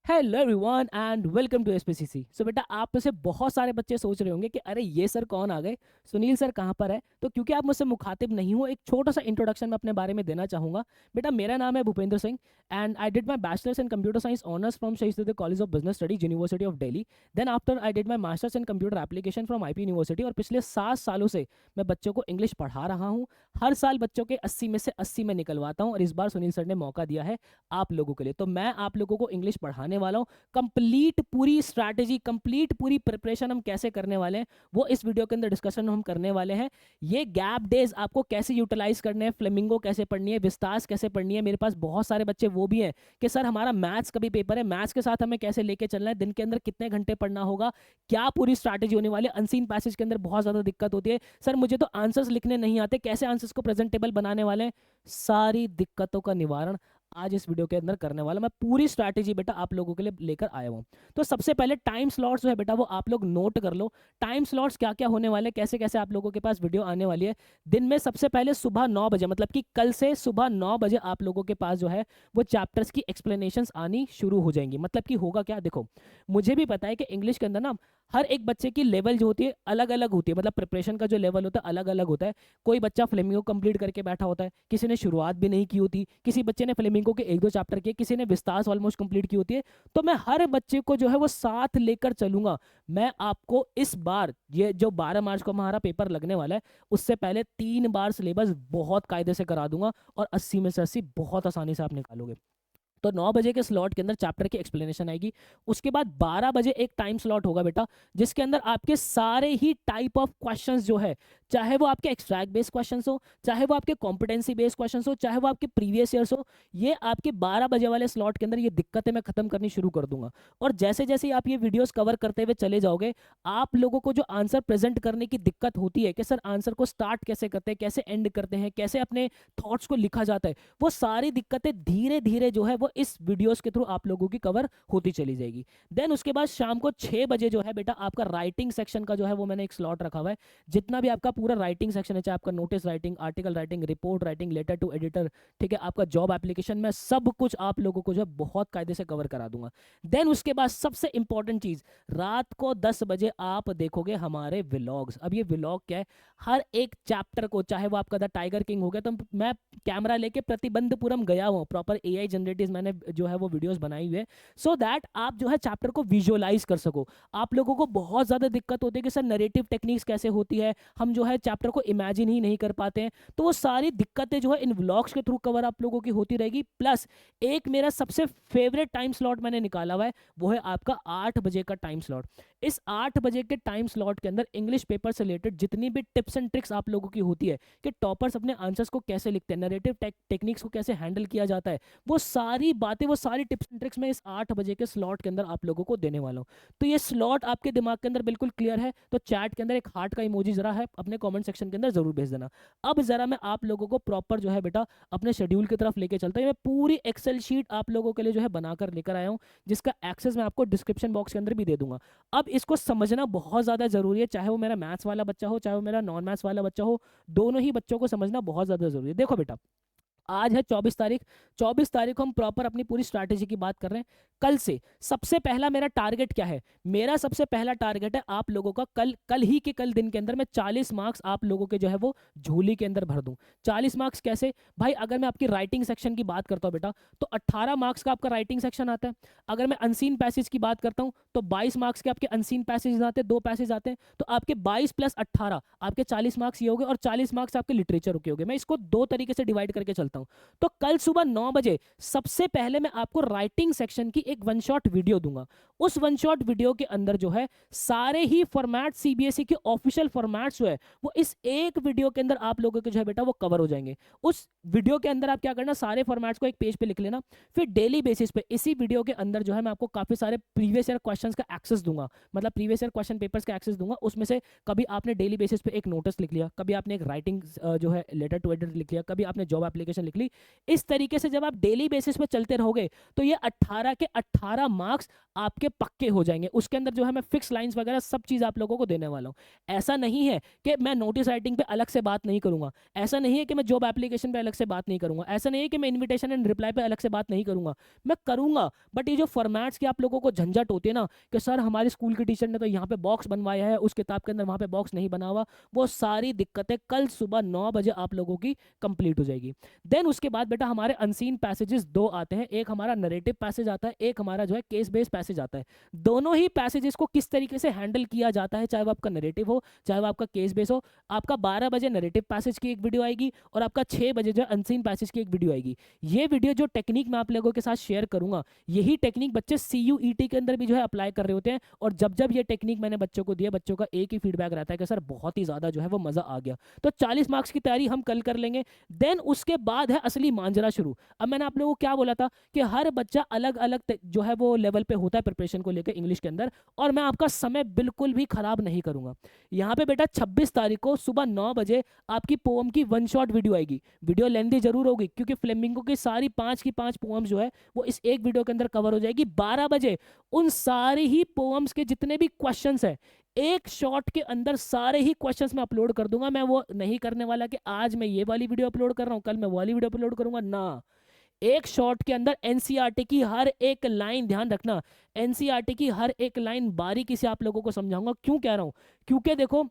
Hello everyone and welcome to SPCC. So बेटा, आप में से बहुत सारे बच्चे सोच रहे होंगे कि अरे ये सर कौन आ गए, सुनील सर कहाँ पर है। तो क्योंकि आप मुझसे मुखातिब नहीं हो, एक छोटा सा इंट्रोडक्शन मैं अपने बारे में देना चाहूँगा। बेटा, मेरा नाम है Bhupendra Singh and I did my bachelors in computer science honours from Shaheed college of business studies university of Delhi. Then after I did my masters in computer application from IP university. और पिछले 7 सालों से मैं बच्चों को इंग्लिश पढ़ा रहा हूँ। हर साल बच्चों के 80 में से 80 में निकलवाता हूँ और इस बार सुनील सर ने मौका दिया है आप लोगों के लिए, तो मैं आप लोगों को इंग्लिश पढ़ाने वाला हूँ। कंप्लीट पूरी स्ट्रैटेजी, कंप्लीट पूरी प्रिपरेशन हम कैसे करने वाले हैं वो इस वीडियो के अंदर डिस्कशन हम करने वाले हैं। ये गैप डेज आपको कैसे यूटिलाइज करने हैं, फ्लेमिंगो कैसे पढ़नी है, विस्तास कैसे पढ़नी है। मेरे पास बहुत सारे बच्चे वो भी हैं कि सर हमारा मैथ्स का भी पेपर है, मैथ्स के साथ हमें कैसे लेके चलना है, दिन के अंदर कितने घंटे पढ़ना होगा, क्या पूरी स्ट्रैटेजी होने वाली है। अनसीन पैसेज के अंदर बहुत ज़्यादा दिक्कत होती है, सर मुझे तो आंसर्स लिखने नहीं आते, कैसे आंसर्स को प्रेजेंटेबल बनाने वाले हैं। सारी दिक्कतों का निवारण आज इस वीडियो के अंदर करने वाला मैं। पूरी स्ट्रैटेजी बेटा आप लोगों के लिए लेकर आया हूँ। तो सबसे पहले टाइम स्लॉट्स जो है बेटा वो आप लोग नोट कर लो। टाइम स्लॉट्स क्या क्या होने वाले, कैसे कैसे आप लोगों के पास वीडियो आने वाली है। दिन में सबसे पहले सुबह 9 बजे, मतलब कि कल से सुबह 9 बजे आप लोगों के पास जो है वो चैप्टर्स की एक्सप्लेनेशंस आनी शुरू हो जाएंगी। मतलब कि होगा क्या, देखो मुझे भी पता है कि इंग्लिश के अंदर ना हर एक बच्चे की लेवल जो होती है अलग अलग होती है, मतलब प्रिपरेशन का जो लेवल होता है अलग अलग होता है। कोई बच्चा फ्लेमिंगो कंप्लीट करके बैठा होता है, किसी ने शुरुआत भी नहीं की होती, किसी बच्चे ने फ्लेमिंगो के 1-2 चैप्टर किए, किसी ने विस्तास ऑलमोस्ट कंप्लीट की होती है। तो मैं हर बच्चे को जो है वो साथ लेकर चलूंगा। मैं आपको इस बार ये जो 12 मार्च को हमारा पेपर लगने वाला है उससे पहले 3 बार सिलेबस बहुत कायदे से करा दूंगा और 80 में से 80 बहुत आसानी से आप निकालोगे। तो 9 बजे के स्लॉट के अंदर चैप्टर की एक्सप्लेनेशन आएगी। उसके बाद 12 बजे एक टाइम स्लॉट होगा बेटा जिसके अंदर आपके सारे ही टाइप ऑफ क्वेश्चंस जो है, चाहे वो आपके एक्सट्रैक्ट बेस्ड क्वेश्चंस हो, चाहे वो आपके कॉम्पिटेंसी बेस्ड क्वेश्चंस हो, चाहे वो आपके प्रीवियस ईयर्स हो, ये आपके 12 बजे वाले स्लॉट के अंदर ये दिक्कतें मैं खत्म करनी शुरू कर दूंगा। और जैसे जैसे आप ये वीडियोस कवर करते हुए चले जाओगे, आप लोगों को जो आंसर प्रेजेंट करने की दिक्कत होती है कि सर आंसर को स्टार्ट कैसे करते हैं, कैसे एंड करते हैं, कैसे अपने थॉट्स को लिखा जाता है, वो सारी दिक्कतें धीरे धीरे जो है वो इस वीडियोस के थ्रू आप लोगों की कवर होती चली जाएगी। देन उसके बाद शाम को 6 बजे जो है बेटा आपका राइटिंग सेक्शन का जो है वो मैंने एक स्लॉट रखा हुआ है। जितना भी आपका पूरा राइटिंग सेक्शन है, चाहे आपका notice writing, article writing, report writing, letter to editor, ठीक है, आपका जॉब एप्लीकेशन, मैं सब कुछ आप लोगों को जो है बहुत कायदे से कवर करा दूंगा। देन उसके बाद सबसे इंपॉर्टेंट चीज, रात को 10 बजे आप देखोगे हमारे व्लॉग्स। अब ये व्लॉग क्या है, हर एक चैप्टर को, चाहे वो आपका द टाइगर किंग हो गया, तो मैं कैमरा लेके प्रतिबंधपुरम गया हूँ, प्रॉपर एआई जनरेटिव मैंने जो है वो वीडियोस बनाई हुई है, सो दैट आप जो है चैप्टर को विजुअलाइज कर सको। आप लोगों को बहुत ज़्यादा दिक्कत होती है कि सर नरेटिव टेक्निक्स कैसे होती है, हम जो है चैप्टर को इमेजिन ही नहीं कर पाते हैं। तो वो सारी दिक्कतें जो है इन व्लॉग्स के थ्रू कवर आप लोगों की होती रहेगी। प्लस एक मेरा सबसे फेवरेट टाइम स्लॉट मैंने निकाला हुआ है, वो है आपका 8 बजे का टाइम स्लॉट। इस 8 बजे के टाइम स्लॉट के अंदर इंग्लिश पेपर से रिलेटेड जितनी भी टिप्स एंड ट्रिक्स आप लोगों की होती है कि टॉपर्स अपने आंसर्स को कैसे लिखते हैं, नरेटिव टेक्निक्स को कैसे हैंडल किया जाता है, वो सारी बातें, वो सारी टिप्स एंड ट्रिक्स मैं इस 8 बजे के स्लॉट के अंदर आप लोगों को देने वाला हूँ। तो ये स्लॉट आपके दिमाग के अंदर बिल्कुल क्लियर है तो चैट के अंदर एक हार्ट का इमोजी जरा है अपने कमेंट सेक्शन के अंदर जरूर भेज देना। अब जरा मैं आप लोगों को प्रॉपर जो है बेटा अपने शेड्यूल की तरफ लेके चलता हूँ। मैं पूरी एक्सेल शीट आप लोगों के लिए जो है बनाकर लेकर आया हूँ, जिसका एक्सेस मैं आपको डिस्क्रिप्शन बॉक्स के अंदर भी दे दूंगा। अब इसको समझना बहुत ज़्यादा ज़रूरी है, चाहे वो मेरा मैथ्स वाला बच्चा हो, चाहे वो मेरा नॉन मैथ्स वाला बच्चा हो, दोनों ही बच्चों को समझना बहुत ज़्यादा ज़रूरी है। देखो बेटा, आज है 24 तारीख। 24 तारीख को हम प्रॉपर अपनी पूरी स्ट्रैटेजी की बात कर रहे हैं। कल से सबसे पहला मेरा टारगेट क्या है, मेरा सबसे पहला टारगेट है आप लोगों का कल कल ही के कल दिन के अंदर मैं 40 मार्क्स आप लोगों के जो है वो झोली के अंदर भर दूं। 40 मार्क्स कैसे भाई, अगर मैं आपकी राइटिंग सेक्शन की बात करता हूं बेटा तो 18 मार्क्स का आपका राइटिंग सेक्शन आता है। अगर मैं अनसीन पैसेज की बात करता हूं तो 22 मार्क्स के आपके अनसीन पैसेज आते हैं, 2 पैसेज आते हैं, तो आपके 22 + 18 आपके 40 मार्क्स ये हो गए और 40 मार्क्स आपके लिटरेचर के हो गए। मैं इसको दो तरीके से डिवाइड करके चलता हूं। तो कल सुबह 9 बजे सबसे पहले मैं आपको राइटिंग सेक्शन की एक वन शॉट वीडियो दूंगा। उस वन शॉट वीडियो के अंदर जो है सारे ही फॉर्मेट सीबीएसई के ऑफिशियल फॉर्मेट्स जो है वो इस एक वीडियो के अंदर आप लोगों के जो है बेटा वो कवर हो जाएंगे। उस वीडियो के अंदर आप क्या करना, सारे फॉर्मेट्स को एक पेज पे लिख लेना, फिर डेली बेसिस पे इसी वीडियो के अंदर जो है मैं आपको काफी सारे प्रीवियस ईयर क्वेश्चंस का एक्सेस दूंगा, मतलब प्रीवियस ईयर क्वेश्चन पेपर्स का एक्सेस दूंगा। उसमें से कभी आपने डेली बेसिस पे एक नोटिस लिख लिया, कभी आपने एक राइटिंग जो है लेटर टू एडिटर लिख लिया, कभी आपने जॉब एप्लीकेशन एप्लीकेशन लिख ली। इस तरीके से जब आप डेली बेसिस पे चलते रहोगे तो ये 18 के 18 मार्क्स आपके पक्के हो जाएंगे। उसके अंदर जो है मैं फिक्स लाइंस वगैरह सब चीज़ आप लोगों को देने वाला हूँ। ऐसा नहीं है कि मैं नोटिस राइटिंग पे अलग से बात नहीं करूंगा, ऐसा नहीं है कि मैं जॉब एप्लीकेशन पे अलग से बात नहीं करूंगा, ऐसा नहीं है कि मैं इन्विटेशन एंड रिप्लाई पे अलग से बात नहीं करूंगा, मैं करूंगा। बट ये जो फॉर्मेट्स की आप लोगों को झंझट होती है ना कि सर हमारे स्कूल की टीचर ने तो यहाँ पे बॉक्स बनवाया है, उस किताब के अंदर वहाँ पे बॉक्स नहीं बना हुआ, वो सारी दिक्कतें कल सुबह 9 बजे आप लोगों की कंप्लीट हो जाएगी। देन उसके बाद बेटा हमारे अनसीन पैसेजेस दो आते हैं, एक हमारा नरेटिव पैसेज आता है, एक हमारा जो है केस बेस्ड पैसेज आता है। दोनों ही पैसेजेस को किस तरीके से हैंडल किया जाता है, चाहे वो आपका नरेटिव हो चाहे वो आपका केस बेस हो, आपका 12 बजे नरेटिव पैसेज की एक वीडियो आएगी और आपका 6 बजे जो अनसीन पैसेज की एक वीडियो आएगी। ये वीडियो जो टेक्निक मैं आप लोगों के साथ शेयर करूंगा, यही टेक्निक बच्चे CUET के अंदर भी जो है अप्लाई कर रहे होते हैं, और जब जब ये टेक्निक मैंने बच्चों को दिया, बच्चों का एक ही फीडबैक रहता है कि सर बहुत ही ज्यादा जो है वो मजा आ गया। तो 40 मार्क्स की तैयारी हम कल कर लेंगे। देन उसके बाद है असली मांजरा शुरू। अब मैंने आप लोगों को क्या बोला था कि हर बच्चा अलग अलग जो है वो लेवल पे होता है प्रिपरेशन को लेकर इंग्लिश के अंदर, और मैं आपका समय बिल्कुल भी खराब नहीं करूंगा। यहाँ पे बेटा 26 तारीख को सुबह 9 बजे आपकी पोएम की वन शॉट वीडियो आएगी। वीडियो लेंथी जरूर होगी क्योंकि फ्लेमिंगो की सारी 5 की 5 पोएम्स जो है वो इस एक वीडियो के अंदर कवर हो जाएगी। 12 बजे उन सारी ही पोएम्स के जितने भी क्वेश्चंस है एक शॉट के अंदर सारे ही क्वेश्चंस मैं अपलोड कर दूंगा। मैं वो नहीं करने वाला कि आज मैं ये वाली वीडियो अपलोड कर रहा हूं, कल मैं वाली वीडियो अपलोड करूंगा ना। एक शॉट के अंदर एनसीईआरटी की हर एक लाइन, ध्यान रखना, एनसीईआरटी की हर एक लाइन बारीकी से आप लोगों को समझाऊंगा। क्यों कह रहा हूं, क्योंकि देखो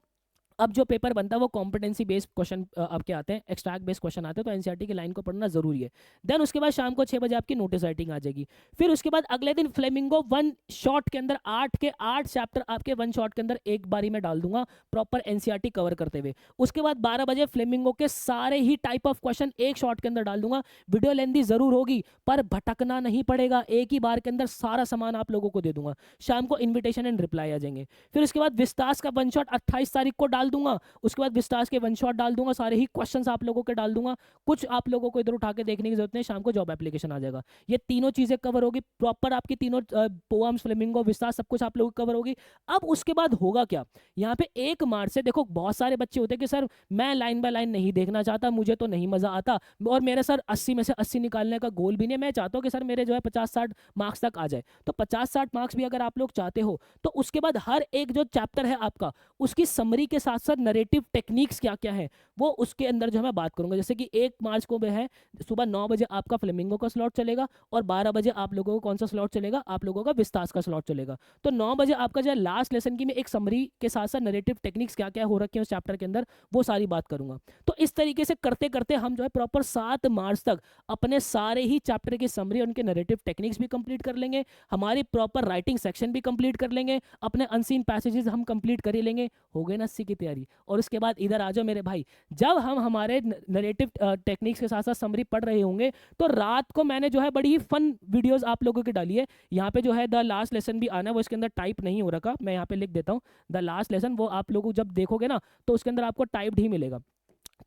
अब जो पेपर बनता है वो कॉम्पिटेंसी बेस्ड क्वेश्चन आपके आते हैं, एक्सट्रैक्ट बेस्ड क्वेश्चन आते हैं, तो एनसीईआरटी की लाइन को पढ़ना जरूरी है। देन उसके बाद शाम को 6 बजे आपकी नोटिस राइटिंग आ जाएगी। फिर उसके बाद अगले दिन फ्लेमिंगो वन शॉट के अंदर 8 के 8 चैप्टर आपके वन शॉट के अंदर एक बारी में डाल दूंगा प्रॉपर एनसीईआरटी कवर करते हुए। उसके बाद 12 बजे फ्लेमिंगो के सारे ही टाइप ऑफ क्वेश्चन एक शॉट के अंदर डाल दूंगा। वीडियो लेंथी जरूर होगी पर भटकना नहीं पड़ेगा, एक ही बार के अंदर सारा सामान आप लोगों को दे दूंगा। शाम को इन्विटेशन एंड रिप्लाई आ जाएंगे। फिर उसके बाद विस्तास का वन शॉट 28 तारीख को डाल दूंगा। उसके बाद विस्तास के वन शॉट डाल दूंगा, सारे ही क्वेश्चंस आप लोगों के डाल दूंगा। कुछ आप लोगों को इधर उठा के देखने की जरूरत नहीं, शाम को जॉब एप्लीकेशन आ जाएगा। ये तीनों चीजें कवर होगी प्रॉपर, आपकी तीनों पोएम्स, फ्लेमिंगो, विस्तास, सब कुछ आप लोगों को कवर होगी। अब उसके बाद होगा क्या, यहाँ पे 1 मार्च से देखो बहुत सारे बच्चे होते हैं कि सर मैं लाइन बाय लाइन नहीं देखना चाहता, मुझे तो नहीं मजा आता, और मेरे सर 80 में से 80 निकालने का गोल भी नहीं, मैं चाहता हूँ कि सर मेरे जो है 50-60 मार्क्स तक आ जाए। तो 50-60 मार्क्स भी अगर आप लोग चाहते हो तो उसके बाद हर एक जो चैप्टर है आपका उसकी समरी के साथ साथ नरेटिव टेक्निक्स क्या क्या है वो उसके अंदर जो है मैं बात करूंगा। जैसे कि 1 मार्च को भी है सुबह 9 बजे आपका फ्लेमिंगो का स्लॉट चलेगा और 12 बजे आप लोगों को कौन सा स्लॉट चलेगा, आप लोगों का विस्तास का स्लॉट चलेगा। तो 9 बजे आपका जो है लास्ट लेसन की मैं एक समरी के साथ साथ नरेटिव टेक्निक्स क्या क्या हो रखे हैं उस चैप्टर के अंदर वो सारी बात करूंगा। तो इस तरीके से करते करते हम जो है प्रॉपर 7 मार्च तक अपने सारे ही चैप्टर की समरी, उनके नरेटिव टेक्निक्स भी कंप्लीट कर लेंगे, हमारी प्रॉपर राइटिंग सेक्शन भी कंप्लीट कर लेंगे, अपने अनसीन पैसेजेस हम कंप्लीट कर ही लेंगे। हो गए ना सी की तैयारी। और उसके बाद इधर आ जाओ मेरे भाई, जब हम हमारे नरेटिव टेक्निक्स के साथ साथ समरी पढ़ रहे होंगे तो रात को मैंने जो है बड़ी ही फन वीडियोस आप लोगों की डाली है। यहाँ पे जो है द लास्ट लेसन भी आना है, वो इसके अंदर टाइप नहीं हो रखा, मैं यहाँ पे लिख देता हूँ द लास्ट लेसन, वो आप लोग जब देखोगे ना तो उसके अंदर आपको टाइप्ड ही मिलेगा।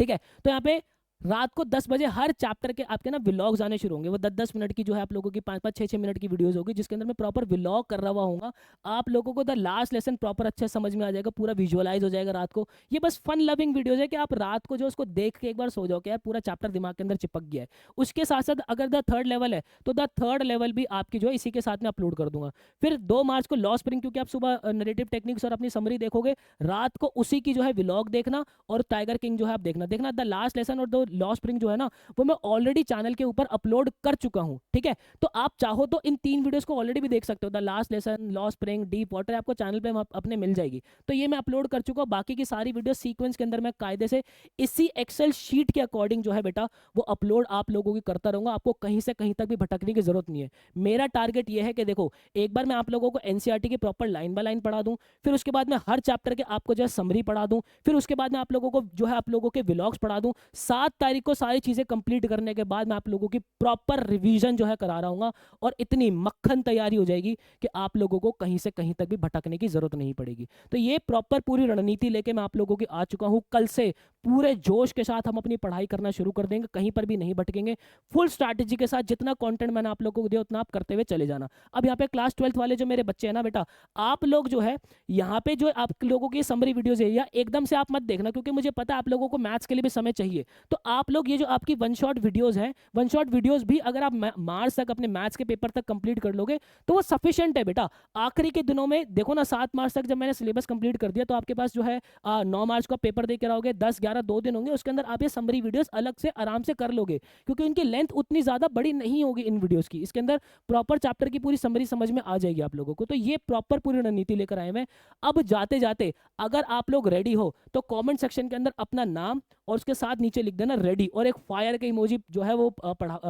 ठीक है, तो यहाँ पे रात को 10 बजे हर चैप्टर के आपके ना व्लॉग्स आने शुरू होंगे। वो 10-10 मिनट की जो है आप लोगों की 5-5 6-6 मिनट की वीडियोस होगी जिसके अंदर मैं प्रॉपर व्लॉग कर रहा हूँ। आप लोगों को द लास्ट लेसन प्रॉपर अच्छे समझ में आ जाएगा, पूरा विजुअलाइज हो जाएगा रात को। ये बस फन लविंग वीडियोज है कि आप रात को जो उसको देख के एक बार सो जाओ कि यार पूरा चैप्टर दिमाग के अंदर चिपक गया है। उसके साथ साथ अगर द थर्ड लेवल है तो द थर्ड लेवल भी आपकी जो है इसी के साथ में अपलोड कर दूंगा। फिर 2 मार्च को लॉ स्प्रिंग, क्योंकि आप सुबह नरेटिव टेक्निक्स और अपनी समरी देखोगे, रात को उसी की जो है व्लॉग देखना, और टाइगर किंग जो है आप देखना द लास्ट लेसन और द लॉ स्प्रिंग जो है ना वो मैं ऑलरेडी चैनल के ऊपर अपलोड कर चुका हूं। ठीक है, तो आप चाहो तो इन 3 वीडियोस को ऑलरेडी भी देख सकते हो, the last lesson, law spring, deep water, आपको चैनल पे अपने मिल जाएगी। तो ये मैं अपलोड कर चुका हूं। बाकी की सारी वीडियो सीक्वेंस के अंदर मैं कायदे से इसी एक्सेल शीट के अकॉर्डिंग जो है बेटा वो अपलोड आप लोगों की करता रहूंगा। आपको कहीं से कहीं तक भी भटकने की जरूरत नहीं है। मेरा टारगेट ये है कि देखो एक बार मैं आप लोगों को एनसीईआरटी की प्रॉपर लाइन बाय लाइन पढ़ा दूं, फिर उसके बाद मैं हर चैप्टर के आपको जो है समरी पढ़ा दूं, फिर उसके बाद मैं आप लोगों को जो है आप लोगों के व्लॉग्स पढ़ा दूं। 7 तारीख को सारी चीजें कंप्लीट करने के बाद मैं आप लोगों की प्रॉपर रिवीजन जो है करा रहा हूँ, और इतनी मक्खन तैयारी हो जाएगी कि आप लोगों को कहीं से कहीं तक भी भटकने की जरूरत नहीं पड़ेगी। तो ये प्रॉपर पूरी रणनीति लेके मैं आप लोगों की आ चुका हूं। कल से पूरे जोश के साथ हम अपनी पढ़ाई करना शुरू कर देंगे, कहीं पर भी नहीं भटकेंगे। फुल स्ट्रैटेजी के साथ जितना कंटेंट मैंने आप लोगों को दिया उतना आप करते हुए चले जाना। अब यहाँ पे क्लास 12th वाले जो मेरे बच्चे हैं ना बेटा, आप लोग जो है यहाँ पे जो आप लोगों की समरी वीडियोज है या एकदम से आप मत देखना, क्योंकि मुझे पता है आप लोगों को मैथ्स के लिए भी समय चाहिए। तो आप लोग ये जो आपकी वन शॉट वीडियोस हैं, वन शॉट वीडियोस भी अगर आप मार्च तक अपने मैथ्स के पेपर तक कंप्लीट कर लोगे तो वो सफिशिएंट है बेटा। आखिरी के दिनों में देखो ना, 7 मार्च तक जब मैंने सिलेबस कंप्लीट कर दिया तो आपके पास जो है 9 मार्च का पेपर दे के रहोगे, 10-11 2 दिन होंगे, उसके अंदर आप ये समरी वीडियोस अलग से आराम से कर लोगे, क्योंकि इनकी लेंथ उतनी ज़्यादा बड़ी नहीं होगी इन वीडियोस की। इसके अंदर प्रॉपर चैप्टर की पूरी समरी समझ में आ जाएगी आप लोगों को। तो ये प्रॉपर पूरी रणनीति लेकर आए हैं। अब जाते जाते अगर आप लोग रेडी हो तो कमेंट सेक्शन के अंदर अपना नाम और उसके साथ नीचे लिख देना रेडी, और एक फायर का इमोजी जो है वो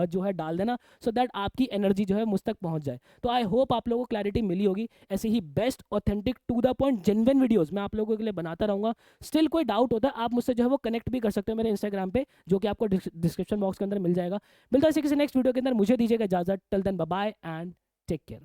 जो है डाल देना, सो दैट आपकी एनर्जी जो है मुझ तक पहुंच जाए। तो आई होप आप लोगों को क्लैरिटी मिली होगी। ऐसे ही best authentic to the point genuine videos मैं आप लोगों के लिए बनाता रहूंगा। स्टिल कोई डाउट होता है आप मुझसे जो है वो कनेक्ट भी कर सकते हो मेरे इंस्टाग्राम पे, जो कि आपको डिस्क्रिप्शन बॉक्स के अंदर मिल जाएगा। मिलता है किसी नेक्स्ट वीडियो के अंदर, मुझे दीजिएगा इजाजत। Till then bye bye and take care.